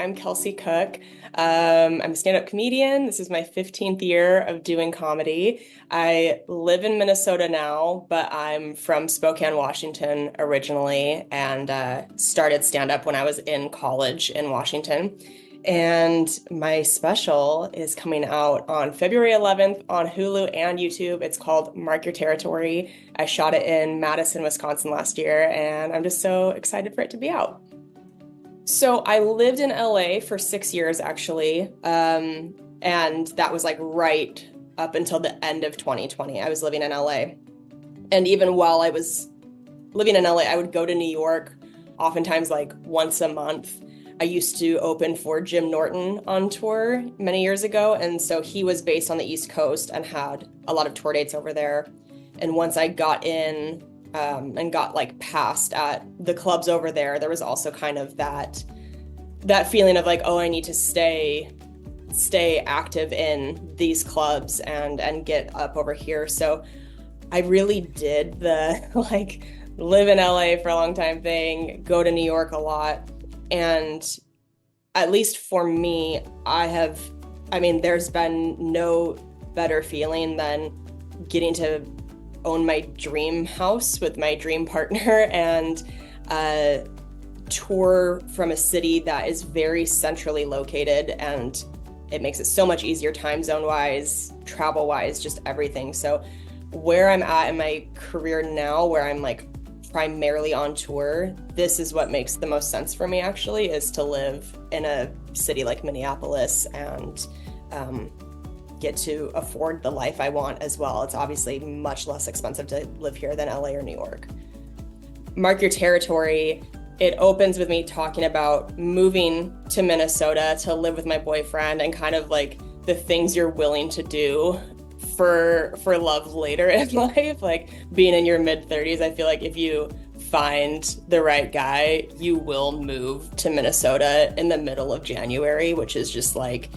I'm Kelsey Cook. I'm a stand-up comedian. This is my 15th year of doing comedy. I live in Minnesota now, but I'm from Spokane, Washington originally, and started stand-up when I was in college in Washington. And my special is coming out on February 11th on Hulu and YouTube. It's called Mark Your Territory. I shot it in Madison, Wisconsin last year, and I'm just so excited for it to be out. So I lived in LA for 6 years actually. And that was like right up until the end of 2020. I was living in LA. And even while I was living in LA, I would go to New York oftentimes like once a month. I used to open for Jim Norton on tour many years ago. And so he was based on the East Coast and had a lot of tour dates over there. And once I got in, and got like passed at the clubs over there, there was also kind of that feeling of like, oh, I need to stay active in these clubs and get up over here. So I really did the like live in LA for a long time thing, go to New York a lot. And at least for me, there's been no better feeling than getting to own my dream house with my dream partner and tour from a city that is very centrally located, and it makes it so much easier time zone wise, travel wise, just everything. So where I'm at in my career now, where I'm like primarily on tour, this is what makes the most sense for me actually, is to live in a city like Minneapolis and get to afford the life I want as well. It's obviously much less expensive to live here than LA or New York. Mark Your Territory, it opens with me talking about moving to Minnesota to live with my boyfriend and kind of like the things you're willing to do for love later in life. Like being in your mid-30s, I feel like if you find the right guy, you will move to Minnesota in the middle of January, which is just like,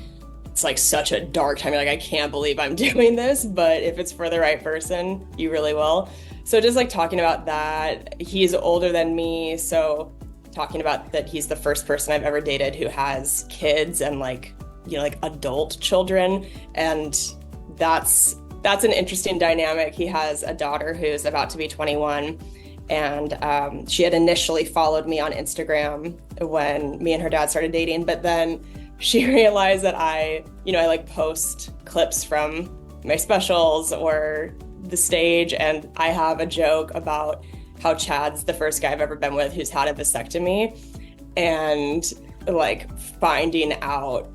it's like such a dark time. You're like, I can't believe I'm doing this, but if it's for the right person, you really will. So just like talking about that, he's older than me. So talking about that he's the first person I've ever dated who has kids and like adult children. And that's an interesting dynamic. He has a daughter who's about to be 21. And she had initially followed me on Instagram when me and her dad started dating, but then she realized that I like post clips from my specials or the stage, and I have a joke about how Chad's the first guy I've ever been with who's had a vasectomy, and like finding out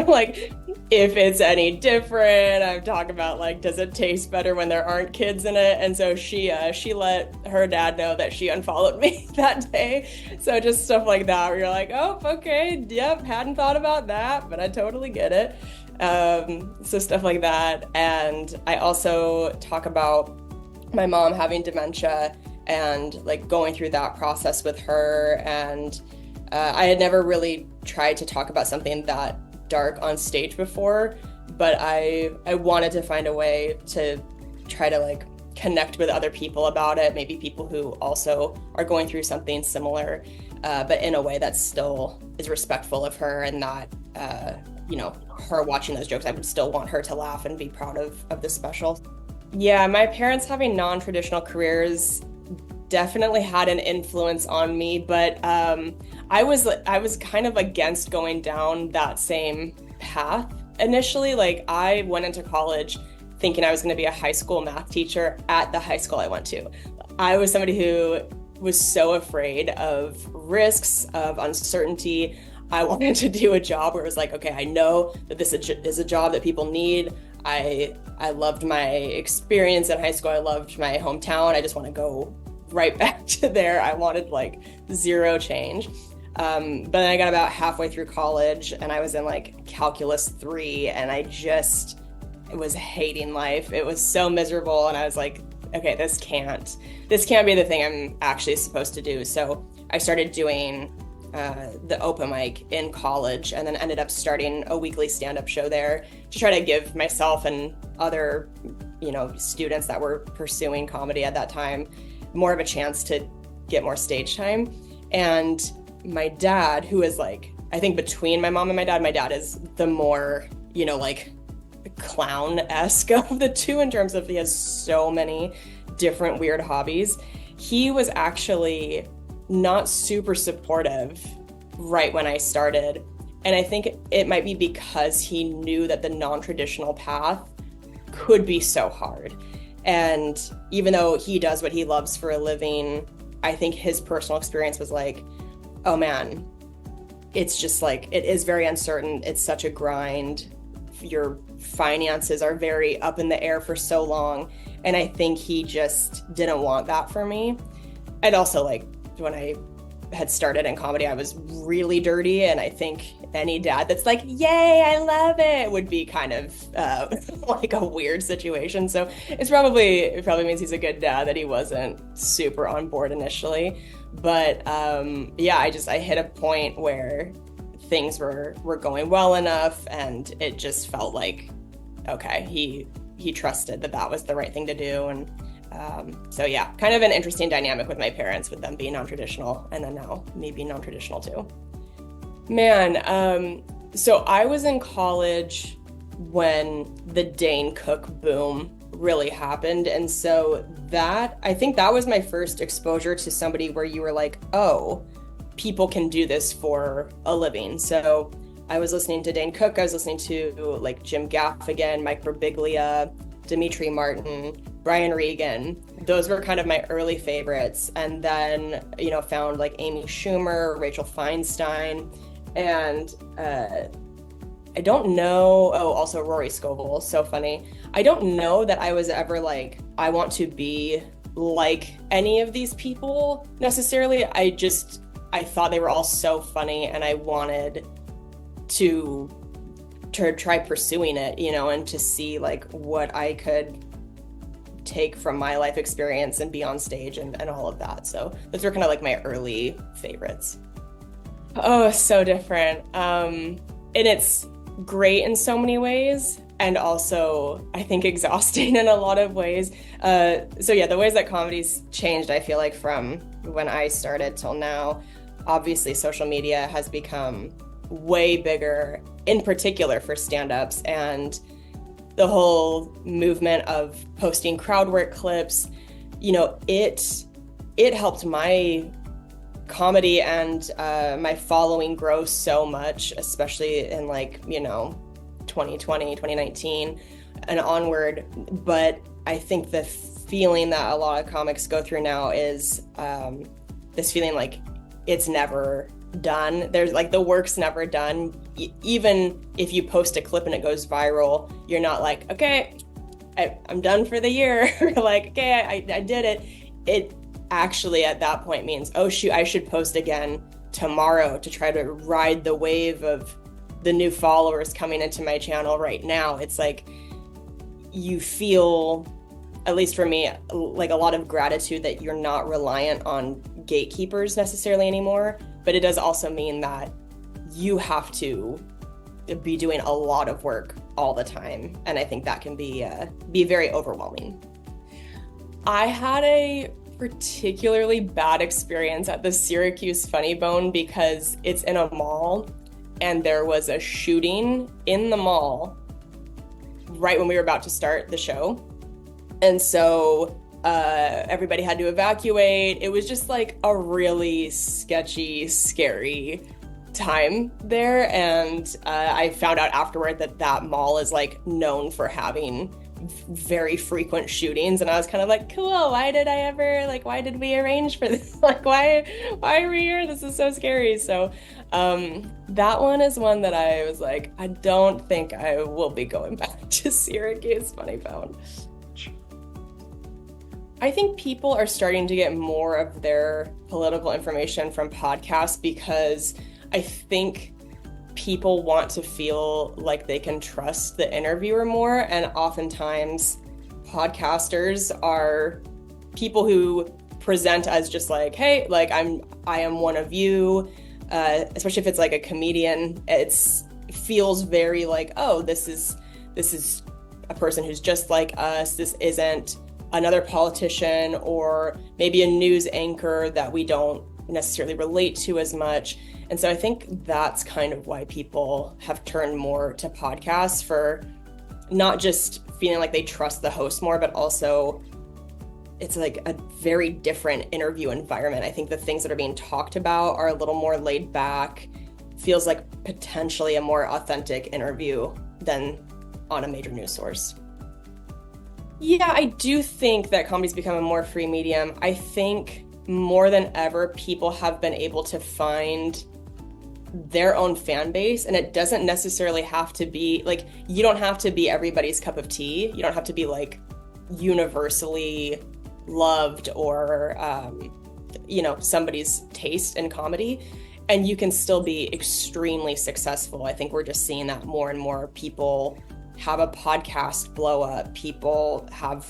like if it's any different. I'm talking about like, does it taste better when there aren't kids in it? And so she let her dad know that she unfollowed me that day. So just stuff like that where you're like, oh, okay, yep, hadn't thought about that, but I totally get it. So stuff like that. And I also talk about my mom having dementia and like going through that process with her. And I had never really tried to talk about something that dark on stage before, but I wanted to find a way to try to like connect with other people about it, maybe people who also are going through something similar, but in a way that still is respectful of her and not, her watching those jokes. I would still want her to laugh and be proud of the special. Yeah, my parents having non-traditional careers definitely had an influence on me, but I was kind of against going down that same path initially. Like I went into college thinking I was going to be a high school math teacher at the high school I went to. I was somebody who was so afraid of risks, of uncertainty. I wanted to do a job where it was like, okay, I know that this is a job that people need. I loved my experience in high school. I loved my hometown. I just want to go right back to there. I wanted like zero change. But then I got about halfway through college and I was in like calculus 3 and I just was hating life. It was so miserable. And I was like, okay, this can't be the thing I'm actually supposed to do. So I started doing the open mic in college and then ended up starting a weekly stand-up show there to try to give myself and other, students that were pursuing comedy at that time more of a chance to get more stage time. And my dad, who is like I think between my mom and my dad is the more, like clown-esque of the two in terms of he has so many different weird hobbies. He was actually not super supportive right when I started. And I think it might be because he knew that the non-traditional path could be so hard. And even though he does what he loves for a living, I think his personal experience was like, oh man, it's just like, it is very uncertain. It's such a grind. Your finances are very up in the air for so long. And I think he just didn't want that for me. And also, like, when I had started in comedy, I was really dirty, and I think any dad that's like, yay, I love it, would be kind of like a weird situation. So it probably means he's a good dad that he wasn't super on board initially. But yeah, I hit a point where things were going well enough, and it just felt like, okay, he trusted that was the right thing to do. And so yeah, kind of an interesting dynamic with my parents, with them being non-traditional, and then now me being non-traditional too. Man, so I was in college when the Dane Cook boom really happened. And so I think that was my first exposure to somebody where you were like, oh, people can do this for a living. So I was listening to Dane Cook, I was listening to like Jim Gaffigan, Mike Birbiglia, Dimitri Martin, Brian Regan. Those were kind of my early favorites. And then, found like Amy Schumer, Rachel Feinstein, and I don't know, also Rory Scovel, so funny. I don't know that I was ever like, I want to be like any of these people necessarily. I thought they were all so funny, and I wanted to try pursuing it, and to see like what I could take from my life experience and be on stage and all of that. So those were kind of like my early favorites. Oh, so different. And it's great in so many ways, and also I think exhausting in a lot of ways. So yeah, the ways that comedy's changed, I feel like, from when I started till now, obviously social media has become way bigger, in particular for stand-ups, and the whole movement of posting crowd work clips, it helped my comedy and my following grow so much, especially in 2020, 2019 and onward. But I think the feeling that a lot of comics go through now is this feeling like it's never done. There's like, the work's never done. Even if you post a clip and it goes viral, you're not like, okay, I'm done for the year. Like, okay, I did it. It actually at that point means, oh shoot, I should post again tomorrow to try to ride the wave of the new followers coming into my channel right now. It's like, you feel, at least for me, like a lot of gratitude that you're not reliant on gatekeepers necessarily anymore. But it does also mean that you have to be doing a lot of work all the time. And I think that can be very overwhelming. I had a particularly bad experience at the Syracuse Funny Bone because it's in a mall, and there was a shooting in the mall right when we were about to start the show. And so everybody had to evacuate. It was just like a really sketchy, scary time there. And I found out afterward that mall is like known for having very frequent shootings. And I was kind of like, cool, why did we arrange for this? Like, why are we here? This is so scary. So that one is one that I was like, I don't think I will be going back to Syracuse Funny Bone. I think people are starting to get more of their political information from podcasts because I think people want to feel like they can trust the interviewer more. And oftentimes podcasters are people who present as just like, hey, like I am one of you, especially if it's like a comedian. It feels very like, oh, this is a person who's just like us. This isn't another politician or maybe a news anchor that we don't necessarily relate to as much. And so I think that's kind of why people have turned more to podcasts, for not just feeling like they trust the host more, but also it's like a very different interview environment. I think the things that are being talked about are a little more laid back, feels like potentially a more authentic interview than on a major news source. Yeah, I do think that comedy's become a more free medium. I think more than ever, people have been able to find their own fan base, and it doesn't necessarily have to be like, you don't have to be everybody's cup of tea. You don't have to be like universally loved or somebody's taste in comedy, and you can still be extremely successful. I think we're just seeing that more and more. People have a podcast blow up, people have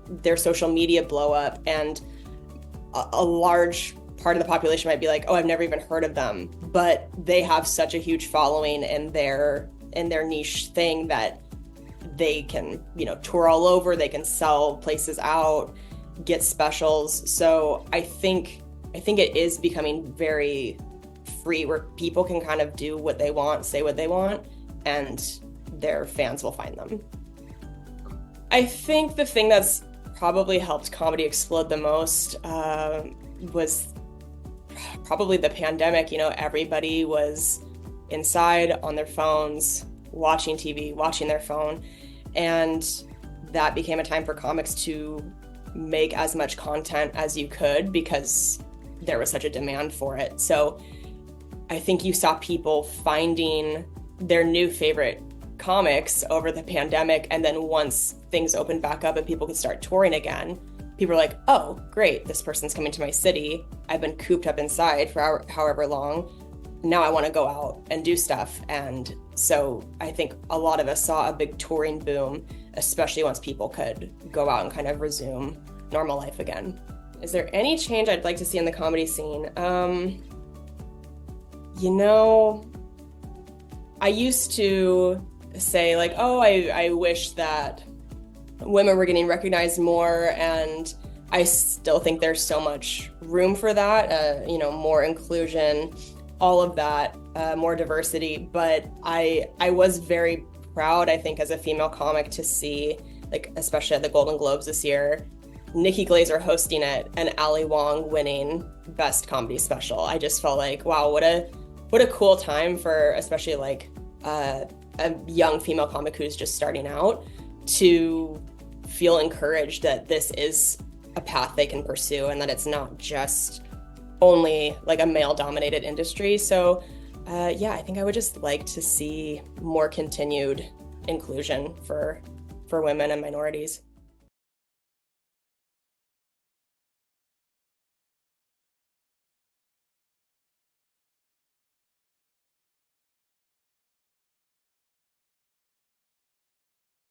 their social media blow up, and a large part of the population might be like, oh, I've never even heard of them, but they have such a huge following in their niche thing that they can, tour all over, they can sell places out, get specials. So I think it is becoming very free, where people can kind of do what they want, say what they want, and their fans will find them. I think the thing that's probably helped comedy explode the most was probably the pandemic. Everybody was inside on their phones, watching TV, watching their phone, and that became a time for comics to make as much content as you could because there was such a demand for it. So I think you saw people finding their new favorite comics over the pandemic, and then once things opened back up and people could start touring again, people were like, oh, great, this person's coming to my city. I've been cooped up inside for however long. Now I want to go out and do stuff. And so I think a lot of us saw a big touring boom, especially once people could go out and kind of resume normal life again. Is there any change I'd like to see in the comedy scene? I used to say like, oh, I wish that women were getting recognized more, and I still think there's so much room for that, more inclusion, all of that, more diversity. But I was very proud, I think, as a female comic to see, like, especially at the Golden Globes this year, Nikki Glaser hosting it and Ali Wong winning Best Comedy Special. I just felt like, wow, what a cool time for especially like a young female comic who's just starting out to feel encouraged that this is a path they can pursue and that it's not just only like a male-dominated industry. So I think I would just like to see more continued inclusion for women and minorities.